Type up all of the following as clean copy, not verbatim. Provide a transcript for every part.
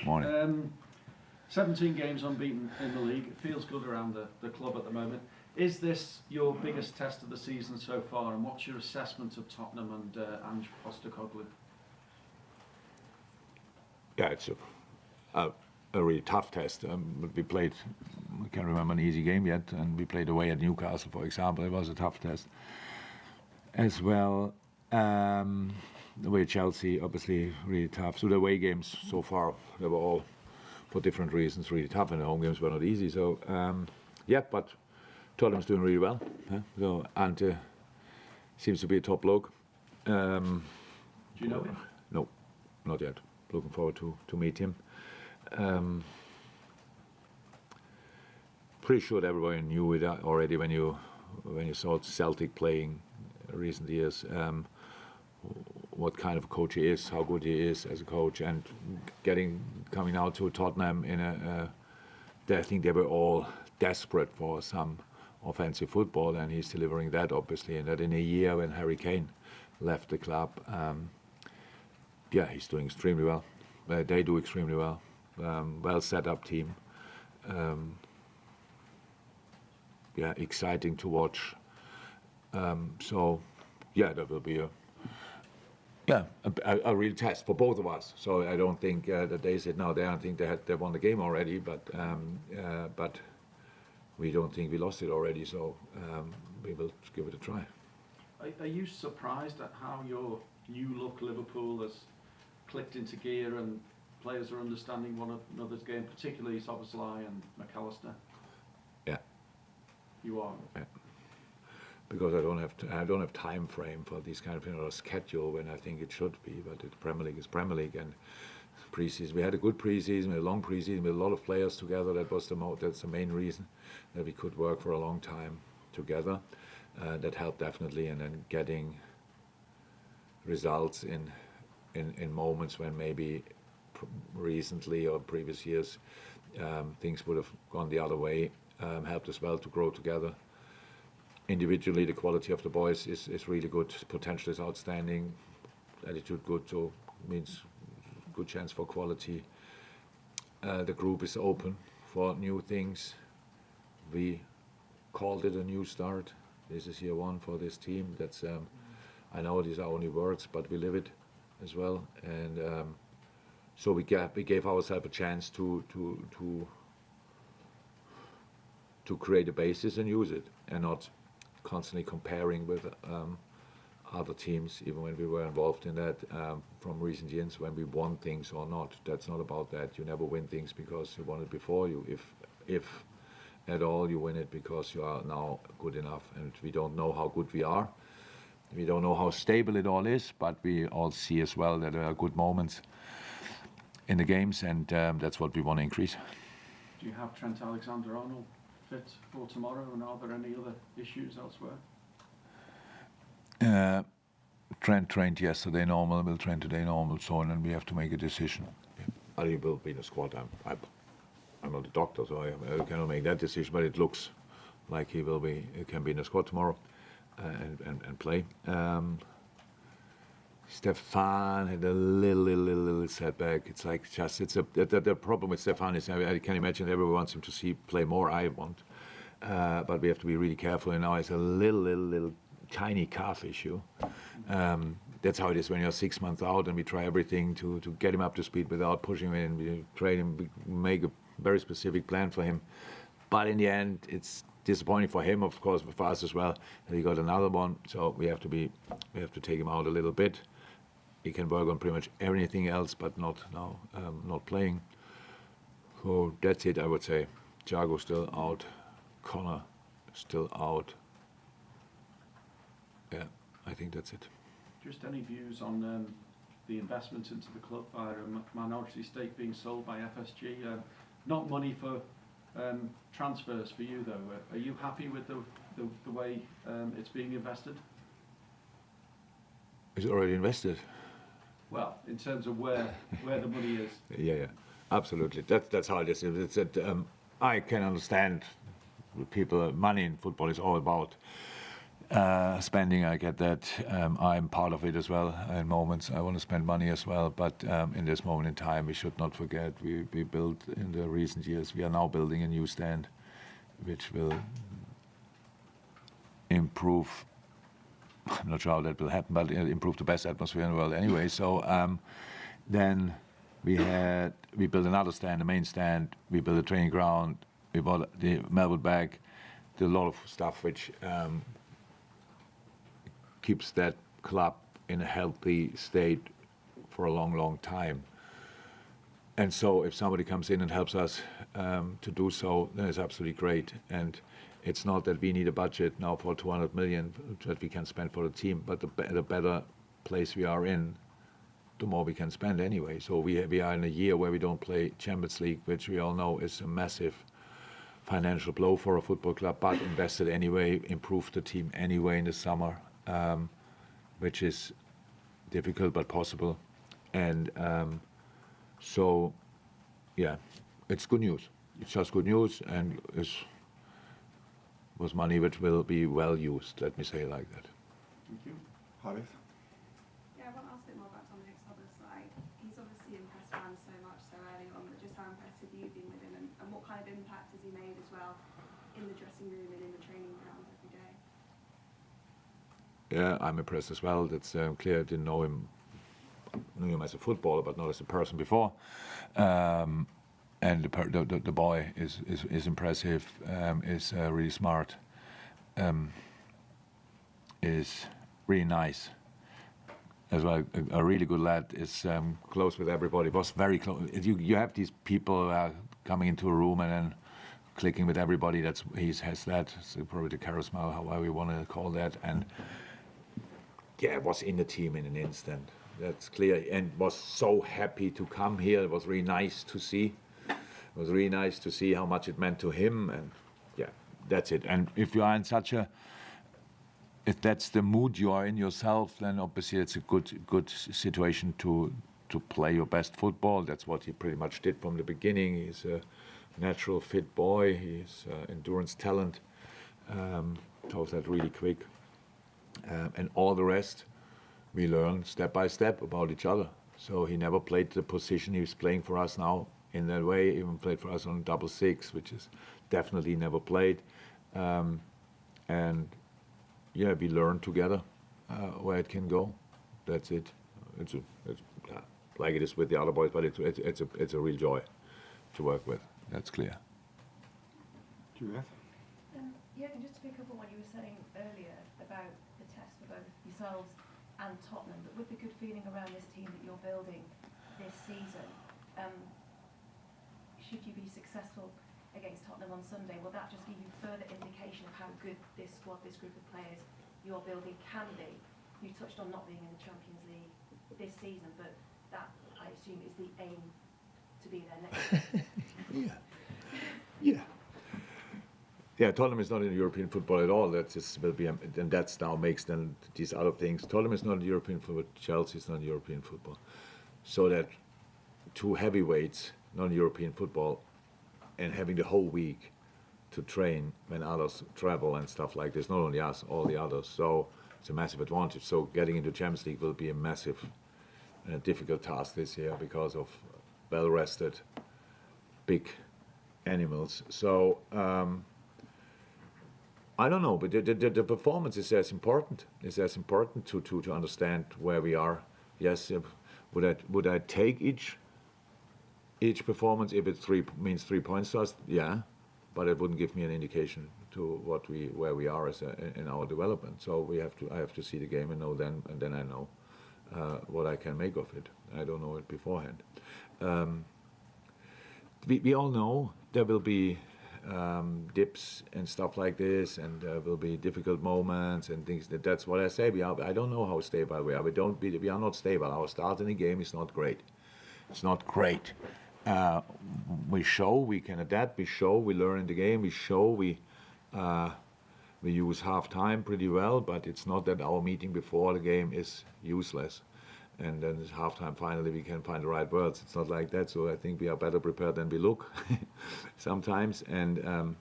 Morning. 17 games unbeaten in the league. It feels good around the club at the moment. Is this your biggest test of the season so far, and what's your assessment of Tottenham and Ange Postecoglou? Yeah, it's a really tough test. We played, I can't remember an easy game yet, and we played away at Newcastle, for example. It was a tough test as well. The way Chelsea, obviously, really tough. So the away games so far, they were all, for different reasons, really tough, and the home games were not easy. So, but Tottenham's doing really well. So Ante seems to be a top bloke. Do you know him? No, not yet. Looking forward to meet him. Pretty sure that everybody knew it already when you saw Celtic playing recent years. What kind of a coach he is, how good he is as a coach, and coming out to Tottenham I think they were all desperate for some offensive football, and he's delivering that, obviously, and that in a year when Harry Kane left the club. He's doing extremely well. They do extremely well. Well set up team. Exciting to watch. That will be a real test for both of us. So I don't think that they said no. They don't think they won the game already, but we don't think we lost it already. So we will give it a try. Are you surprised at how your new look Liverpool has clicked into gear and players are understanding one another's game, particularly Szoboszlai and McAllister? Yeah. You are. Yeah. Because I don't have time frame for these kind of or schedule when I think it should be. But the Premier League is Premier League, and pre-season we had a good pre-season, we had a long pre-season with a lot of players together. That's the main reason that we could work for a long time together. That helped definitely, and then getting results in moments when maybe recently or previous years things would have gone the other way, helped as well to grow together. Individually, the quality of the boys is really good. Potential is outstanding. Attitude good, so means good chance for quality. The group is open for new things. We called it a new start. This is year one for this team. That's I know these are only words, but we live it as well. And so we gave ourselves a chance to create a basis and use it, and not constantly comparing with other teams, even when we were involved in that from recent years when we won things or not. That's not about that. You never win things because you won it before. If at all, you win it because you are now good enough. And we don't know how good we are. We don't know how stable it all is, but we all see as well that there are good moments in the games, and that's what we want to increase. Do you have Trent Alexander-Arnold fit for tomorrow, and are there any other issues elsewhere? Trent trained yesterday normal, will train today normal, so and then we have to make a decision. He will be in the squad. I'm not a doctor, so I cannot make that decision, but it looks like he can be in the squad tomorrow and play. Stefan had a little setback. It's like the problem with Stefan is I can imagine everyone wants him to play more. I want, but we have to be really careful. And now it's a little tiny calf issue. That's how it is when you're 6 months out, and we try everything to get him up to speed without pushing him in. We train him, we make a very specific plan for him. But in the end, it's disappointing for him, of course, but for us as well, that he got another one. So we have to take him out a little bit. He can work on pretty much everything else, but not now, not playing. So that's it, I would say. Thiago still out. Connor still out. Yeah, I think that's it. Just any views on the investment into the club via a minority stake being sold by FSG? Not money for transfers for you, though. Are you happy with the way it's being invested? Is it already invested? Well, in terms of where the money is. Yeah, absolutely. That's how it is. It's I can understand people. Money in football is all about spending, I get that. I'm part of it as well in moments. I want to spend money as well, but in this moment in time, we should not forget we built in the recent years. We are now building a new stand, which will improve. I'm not sure how that will happen, but improve the best atmosphere in the world anyway. So then we built another stand, the main stand. We built a training ground. We bought the Melwood bag. Did a lot of stuff which keeps that club in a healthy state for a long, long time. And so if somebody comes in and helps us to do so, then it's absolutely great. And it's not that we need a budget now for 200 million that we can spend for the team, but the better place we are in, the more we can spend anyway. So we are in a year where we don't play Champions League, which we all know is a massive financial blow for a football club, but invested anyway, improved the team anyway in the summer, which is difficult but possible. And so, yeah, it's good news. It's just good news, and it was money which will be well used, let me say it like that. Thank you. Harith? Yeah, I want to ask a bit more about Dominic's other side. He's obviously impressed fans so much so early on, but just how impressed have you been with him, and what kind of impact has he made as well in the dressing room and in the training ground every day? Yeah, I'm impressed as well. That's clear. I didn't know him. I knew him as a footballer, but not as a person before. And the boy is impressive. Is really smart. Is really nice as well. A really good lad. Is close with everybody. Was very close. You have these people coming into a room and then clicking with everybody. He has that. So probably the charisma, however we want to call that. And yeah, was in the team in an instant. That's clear. And was so happy to come here. It was really nice to see. It was really nice to see how much it meant to him. And yeah, that's it. And if you are in if that's the mood you are in yourself, then obviously it's a good situation to play your best football. That's what he pretty much did from the beginning. He's a natural fit boy. He's endurance talent. Shows that really quick. And all the rest, we learn step by step about each other. So he never played the position he was playing for us now in that way. Even played for us on 6-6, which is definitely never played. And yeah, we learn together where it can go. That's it. It's like it is with the other boys, but it's a real joy to work with. That's clear. Juliet? Jurgen, just to pick up on what you were saying earlier about the test for both yourselves and Tottenham, but with the good feeling around this team that you're building this season, should you be successful against Tottenham on Sunday, will that just give you further indication of how good this squad, this group of players you're building can be? You touched on not being in the Champions League this season, but that, I assume, is the aim to be there next year. Yeah, Tottenham is not in European football at all. That just will be, and that's now makes then these other things. Tottenham is not in European football. Chelsea is not in European football. So that two heavyweights, not in European football, and having the whole week to train when others travel and stuff like this. Not only us, all the others. So it's a massive advantage. So getting into Champions League will be a massive, difficult task this year because of well-rested, big animals. So. I don't know, but the performance is as important. It's as important to understand where we are. Yes, would I take each performance if it means 3 points to us? Yeah, but it wouldn't give me an indication to where we are in our development. So I have to see the game and know then I know what I can make of it. I don't know it beforehand. We all know there will be dips and stuff like this, and there will be difficult moments and things. That's what I say. I don't know how stable we are. We are not stable. Our start in the game is not great. It's not great. We show we can adapt. We show we learn in the game. We show we use half time pretty well. But it's not that our meeting before the game is useless. And then it's halftime. Finally, we can find the right words. It's not like that. So I think we are better prepared than we look sometimes. And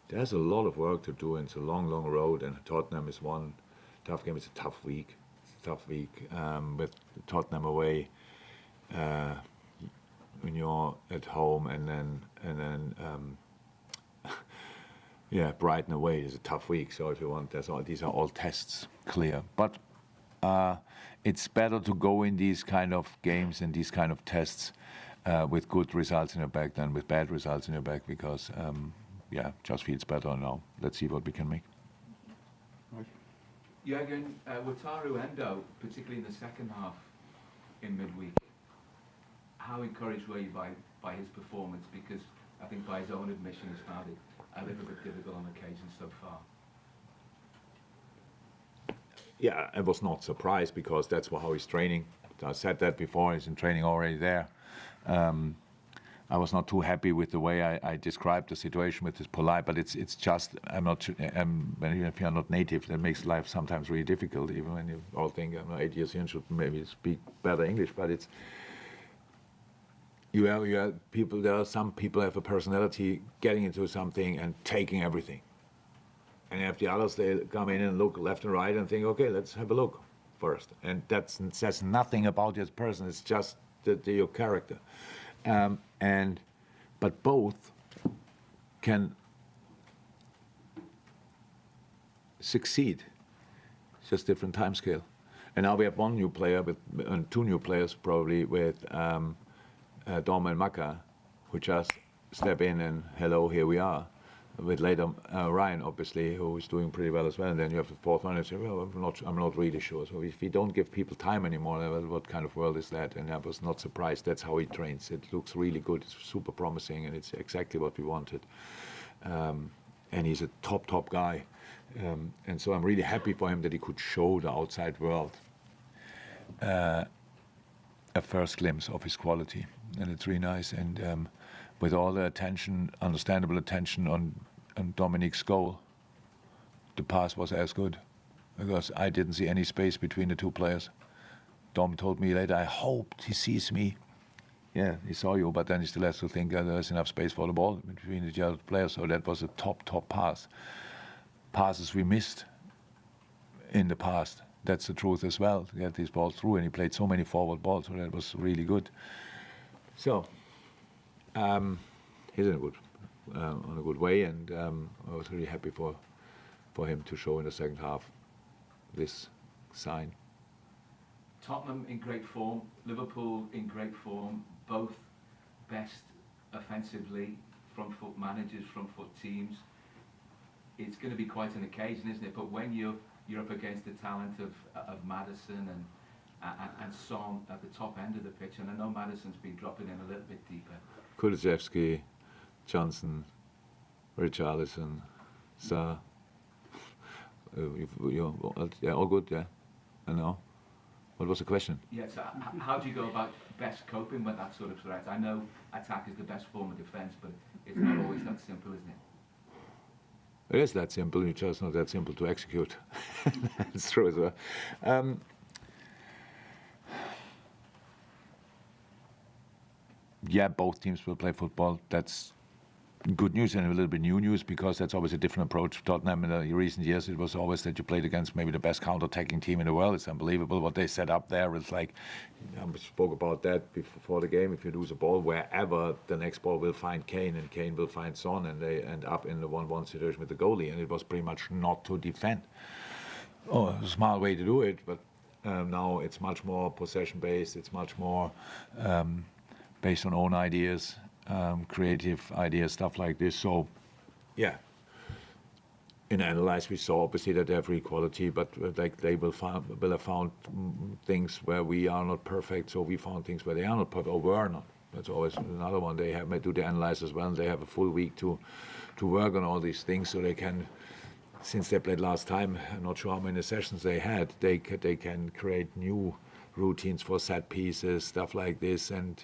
there's a lot of work to do, and it's a long, long road. And Tottenham is one tough game. It's a tough week. With Tottenham away, when you're at home, and then yeah, Brighton away is a tough week. So if you want, these are all tests, clear. But it's better to go in these kind of games and these kind of tests with good results in your back than with bad results in your back, because just feels better now. Let's see what we can make. Jurgen, Wataru Endo, particularly in the second half in midweek, how encouraged were you by his performance? Because I think by his own admission he's found it a little bit difficult on occasion so far. Yeah, I was not surprised, because that's how he's training. I said that before, he's in training already there. I was not too happy with the way I described the situation with this polite, but it's just, if you're not native, that makes life sometimes really difficult, even when you all think, I'm 8 years in, should maybe speak better English, but it's, you have people, there are some people have a personality getting into something and taking everything. And you have the others, they come in and look left and right and think, okay, let's have a look first. And that says nothing about this person, it's just your character. But both can succeed. It's just different time scale. And now we have one new player and two new players probably with Dom and Maka, who just step in and hello, here we are. With later Ryan, obviously, who is doing pretty well as well. And then you have the fourth one and say, well, I'm not really sure. So if we don't give people time anymore, well, what kind of world is that? And I was not surprised. That's how he trains. It looks really good. It's super promising, and it's exactly what we wanted. And he's a top guy. And so I'm really happy for him that he could show the outside world a first glimpse of his quality. And it's really nice. And with all the attention, understandable attention on Dominic's goal, the pass was as good, because I didn't see any space between the two players. Dom told me later, I hoped he sees me. Yeah, he saw you, but then he still has to think there's enough space for the ball between the other players. So that was a top pass. Passes we missed in the past. That's the truth as well, to get these balls through, and he played so many forward balls, so that was really good. So, he's in on a good way, and I was really happy for him to show in the second half this sign. Tottenham in great form, Liverpool in great form, both best offensively, front foot managers, front foot teams. It's going to be quite an occasion, isn't it? But when you're up against the talent of Maddison and Son at the top end of the pitch, and I know Maddison's been dropping in a little bit deeper. Kulusevski, Johnson, Richarlison, Sarr. Yeah, all good, yeah. I know. What was the question? Yeah, so how do you go about best coping with that sort of threat? I know attack is the best form of defence, but it's not always that simple, isn't it? It is that simple, it's just not that simple to execute. That's true as well. Yeah, both teams will play football. That's good news and a little bit new news, because that's always a different approach. Tottenham in the recent years, it was always that you played against maybe the best counter-attacking team in the world. It's unbelievable what they set up there. It's like, I spoke about that before the game. If you lose a ball wherever, the next ball will find Kane, and Kane will find Son, and they end up in the 1-1 situation with the goalie, and it was pretty much not to defend. Oh, a smart way to do it, but now it's much more possession-based. It's much more based on own ideas, creative ideas, stuff like this. So, yeah. In Analyze, we saw obviously that they have equality, but like they will have found things where we are not perfect. So we found things where they are not perfect, or were not. That's always another one. They have do the Analyze as well. And they have a full week to work on all these things, so they can. Since they played last time, I'm not sure how many sessions they had. They can create new routines for set pieces, stuff like this, and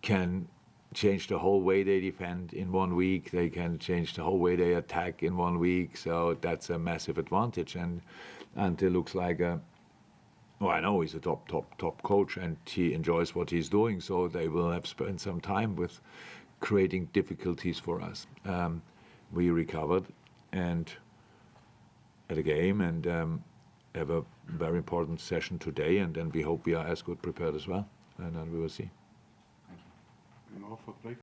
can change the whole way they defend in 1 week. They can change the whole way they attack in 1 week. So that's a massive advantage. And it looks like I know he's a top coach, and he enjoys what he's doing. So they will have spent some time with creating difficulties for us. we recovered and at a game and have a very important session today, and then we hope we are as good prepared as well, and then we will see. Any more for Blake?